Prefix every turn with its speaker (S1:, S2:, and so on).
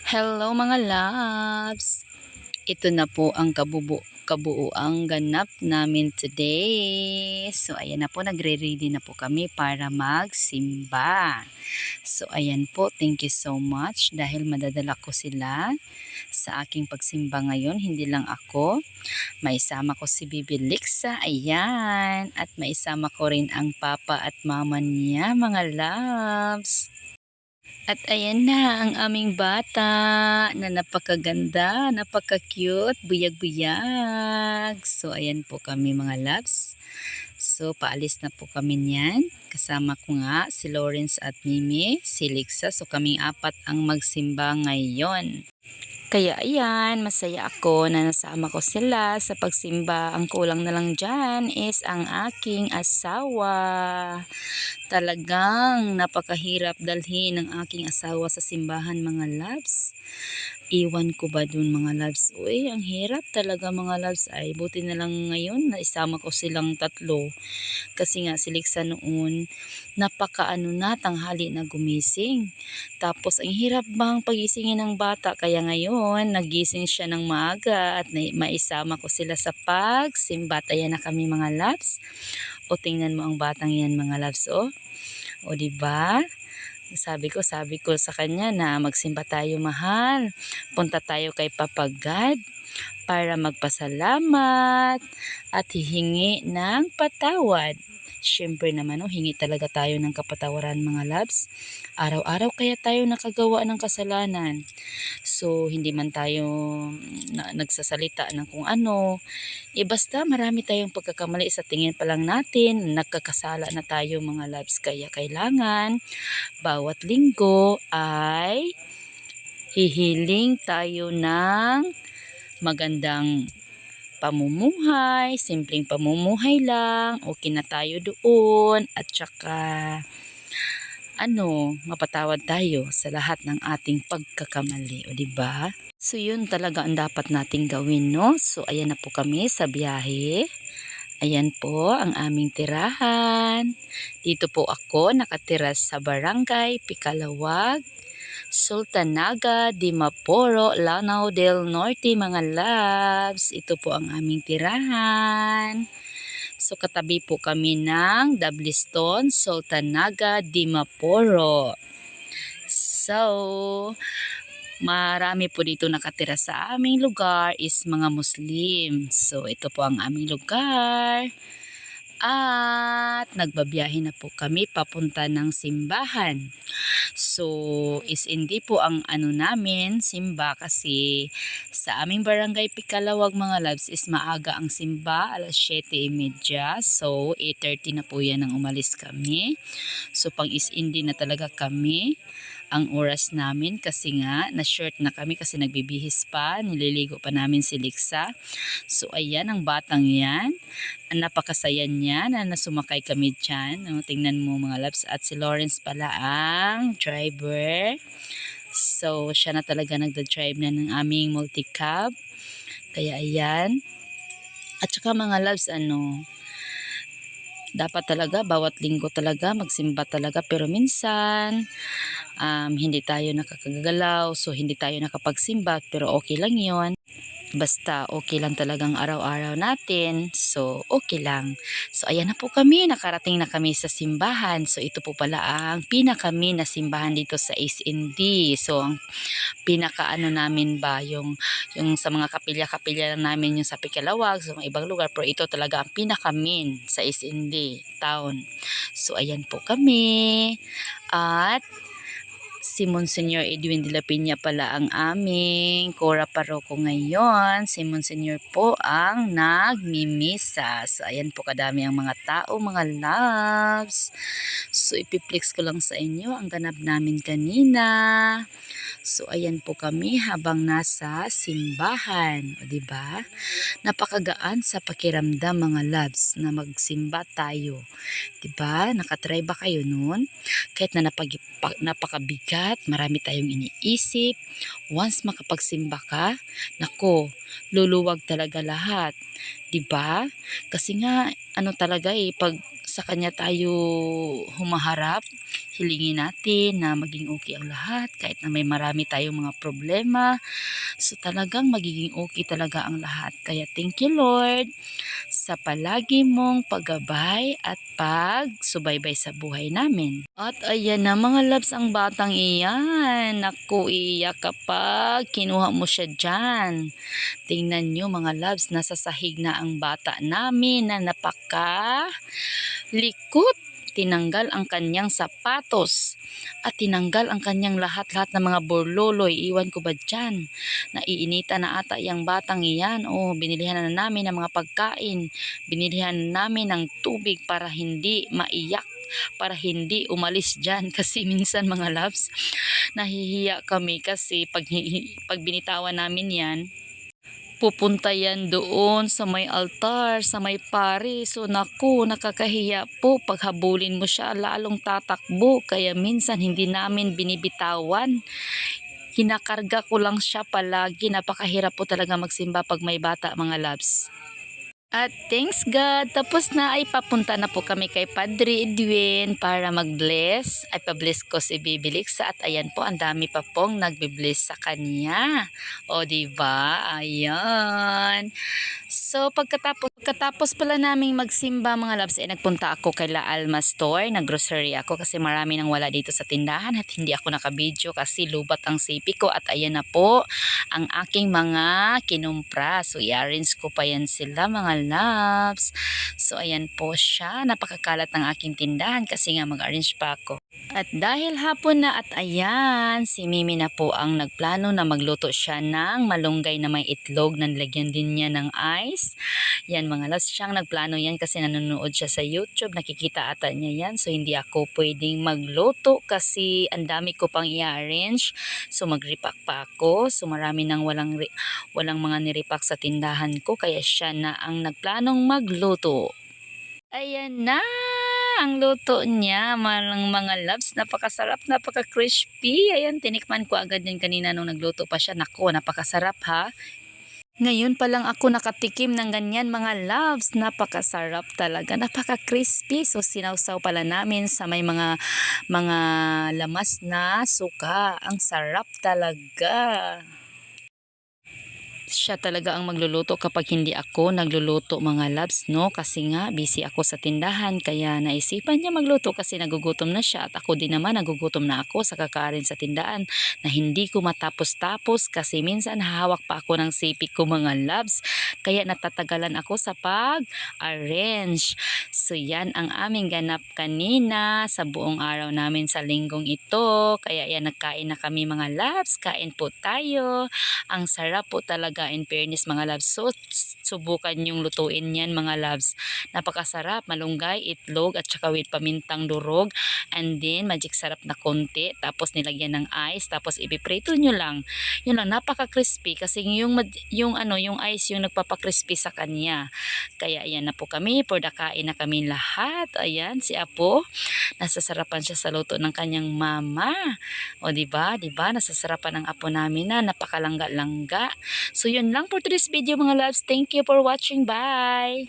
S1: Hello mga loves! Ito na po ang kabuuang ganap namin today. So ayan na po, nagre-ready na po kami para magsimba. So ayan po, thank you so much dahil madadala ko sila sa aking pagsimba ngayon. Hindi lang ako, maisama ko si Bibi Lixa, ayan. At maisama ko rin ang papa at mama niya mga loves. At ayan na ang aming bata na napakaganda, napaka-cute, buyag-buyag. So ayan po kami mga loves. So paalis na po kami niyan. Kasama ko nga si Lawrence at Mimi, si Lixa. So kaming apat ang magsimba ngayon. Kaya ayan, masaya ako na nasama ko sila sa pagsimba. Ang kulang na lang dyan is ang aking asawa. Talagang napakahirap dalhin ng aking asawa sa simbahan mga loves. Iwan ko ba dun mga loves? Uy, ang hirap talaga mga loves. Ay, buti na lang ngayon na isama ko silang tatlo. Kasi nga si Lixa noon, napakaano na, tanghali na gumising. Tapos ang hirap bang pagisingin ng bata. Kaya ngayon, nagising siya ng maaga at maisama ko sila sa pagsimba. Ayan na kami mga loves. O tingnan mo ang batang yan mga loves, oh. O diba? Sabi ko sa kanya na magsimba tayo mahal. Punta tayo kay Papa God para magpasalamat at hihingi ng patawad. Siyempre naman, hingi talaga tayo ng kapatawaran mga loves. Araw-araw kaya tayo nakagawa ng kasalanan. So, hindi man tayo nagsasalita ng kung ano. Basta marami tayong pagkakamali sa tingin pa lang natin. Nagkakasala na tayo mga loves. Kaya kailangan, bawat linggo ay hihiling tayo ng magandang pamumuhay, simpleng pamumuhay lang, okay na tayo doon, at saka mapatawad tayo sa lahat ng ating pagkakamali, o diba? So yun talaga ang dapat nating gawin, no? So ayan na po kami sa biyahe. Ayan po ang aming tirahan. Dito po ako nakatira sa Barangay Pikalawag, Sultanaga, Dimaporo, Lanao del Norte mga loves. Ito po ang aming tirahan. So katabi po kami ng Dabliston, Sultanaga, Dimaporo. So marami po dito nakatira sa aming lugar is mga Muslim. So ito po ang aming lugar. At nagbabiyahe na po kami papunta ng simbahan. So, is hindi po ang namin, simba, kasi sa aming barangay Pikalawag mga loves is maaga ang simba, alas 7:30. So, 8:30 na po yan ang umalis kami. So, pang is hindi na talaga kami ang oras namin kasi nga na-short na kami kasi nagbibihis pa, nililigo pa namin si Lixa. So, ayan ang batang yan. Napakasaya niya na nasumakay kami dyan. Tingnan mo mga loves. At si Lawrence pala ang driver. So, siya na talaga nagda-drive na ng aming multi-cab. Kaya ayan. At saka mga loves, dapat talaga, bawat linggo talaga, magsimba talaga. Pero minsan, hindi tayo nakakagalaw. So, hindi tayo nakapagsimba. Pero okay lang yon. Basta okay lang talagang araw-araw natin. So, okay lang. So, ayan na po kami. Nakarating na kami sa simbahan. So, ito po pala ang pinakami na simbahan dito sa SND. So, ang pinakaano namin ba, yung sa mga kapilya-kapilya lang namin yung sa Pikalawag, sa mga ibang lugar. Pero ito talaga ang pinakamin sa SND town. So, ayan po kami. At si Monsignor Edwin de la Peña pala ang aming Cora Paroko ngayon. Si Monsignor po ang nagmimisa. So, ayan po kadami ang mga tao, mga loves. So, ipiplex ko lang sa inyo ang ganap namin kanina. So, ayan po kami habang nasa simbahan. O, diba? Napakagaan sa pakiramdam mga loves na magsimba tayo. Diba? Nakatry ba kayo nun? Kahit na napakabigat, marami tayong iniisip. Once makapagsimba ka, nako, luluwag talaga lahat. 'Di ba? Kasi nga talaga pag sa kanya tayo humaharap, hilingin natin na maging okay ang lahat kahit na may marami tayong mga problema. So talagang magiging okay talaga ang lahat. Kaya thank you Lord sa palagi mong paggabay at pagsubaybay sa buhay namin. At ayan na mga loves ang batang iyan. Naku, iiyak kapag kinuha mo siya dyan. Tingnan nyo mga loves, nasa sahig na ang bata namin na likot. Tinanggal ang kanyang sapatos at tinanggal ang kanyang lahat-lahat ng mga borloloy. Iwan ko ba dyan? Naiinita na ata yung batang iyan. Oh, binilihan na namin ng mga pagkain. Binilihan na namin ng tubig para hindi maiyak, para hindi umalis dyan. Kasi minsan mga loves, nahihiya kami kasi pag binitawan namin yan, pupunta yan doon sa may altar, sa may pari. So naku, nakakahiya po. Paghabulin mo siya, lalong tatakbo. Kaya minsan hindi namin binibitawan. Kinakarga ko lang siya palagi. Napakahirap po talaga magsimba pag may bata mga loves. At thanks God, tapos na ay papunta na po kami kay Padre Edwin para mag-bless. Ay pa-bless ko si Baby Lixa at ayan po, ang dami pa pong nagbe-bless sa kanya. O diba? Ayan. So pagkatapos pala naming magsimba mga loves, ay nagpunta ako kay La Alma Store, nag-grocery ako kasi marami nang wala dito sa tindahan at hindi ako naka-video kasi lubat ang sipi ko. At ayan na po ang aking mga kinumpra. So i-arrange ko pa yan sila mga loves. So ayan po siya, napakakalat ng aking tindahan kasi nga mag-arrange pa ako. At dahil hapon na at ayan, si Mimi na po ang nagplano na magluto siya ng malunggay na may itlog na nilagyan din niya ng ice. Yan mga loves, siyang nagplano yan kasi nanonood siya sa YouTube, nakikita ata niya yan. So hindi ako pwedeng magluto kasi ang dami ko pang i-arrange. So mag-repack pa ako. So marami nang walang mga nirepack sa tindahan ko kaya siya na ang nagplanong magluto. Ayan na ang luto niya, mga loves, napakasarap, napaka-crispy. Ayan, tinikman ko agad din kanina nung nagluto pa siya. Nako, napakasarap ha. Ngayon pa lang ako nakatikim ng ganyan mga loves, napakasarap talaga, napaka-crispy. So sinawsaw pala namin sa may mga lamas na suka. Ang sarap talaga. Siya talaga ang magluluto kapag hindi ako nagluluto mga loves, no? Kasi nga busy ako sa tindahan kaya naisipan niya magluto kasi nagugutom na siya at ako din naman nagugutom na ako sa kakarin sa tindahan na hindi ko matapos-tapos kasi minsan hahawak pa ako ng sipi ko mga loves kaya natatagalan ako sa pag-arrange. So yan ang aming ganap kanina sa buong araw namin sa linggong ito. Kaya yan, nagkain na kami mga loves, kain po tayo. Ang sarap po talaga in fairness mga loves. So subukan yung lutuin yan mga loves. Napakasarap, malunggay, itlog at saka with pamintang durog and then magic sarap na konti tapos nilagyan ng ice tapos ipiprito nyo lang. Yun lang, napaka-crispy kasi yung ice yung nagpapa-crispy sa kanya. Kaya ayan na po kami, kain na kami lahat. Ayan si Apo, nasasarapan siya sa luto ng kanyang mama. O diba, nasasarapan ng apo namin na napakalangga-langga. So yun lang for today's video mga loves. Thank you for watching. Bye!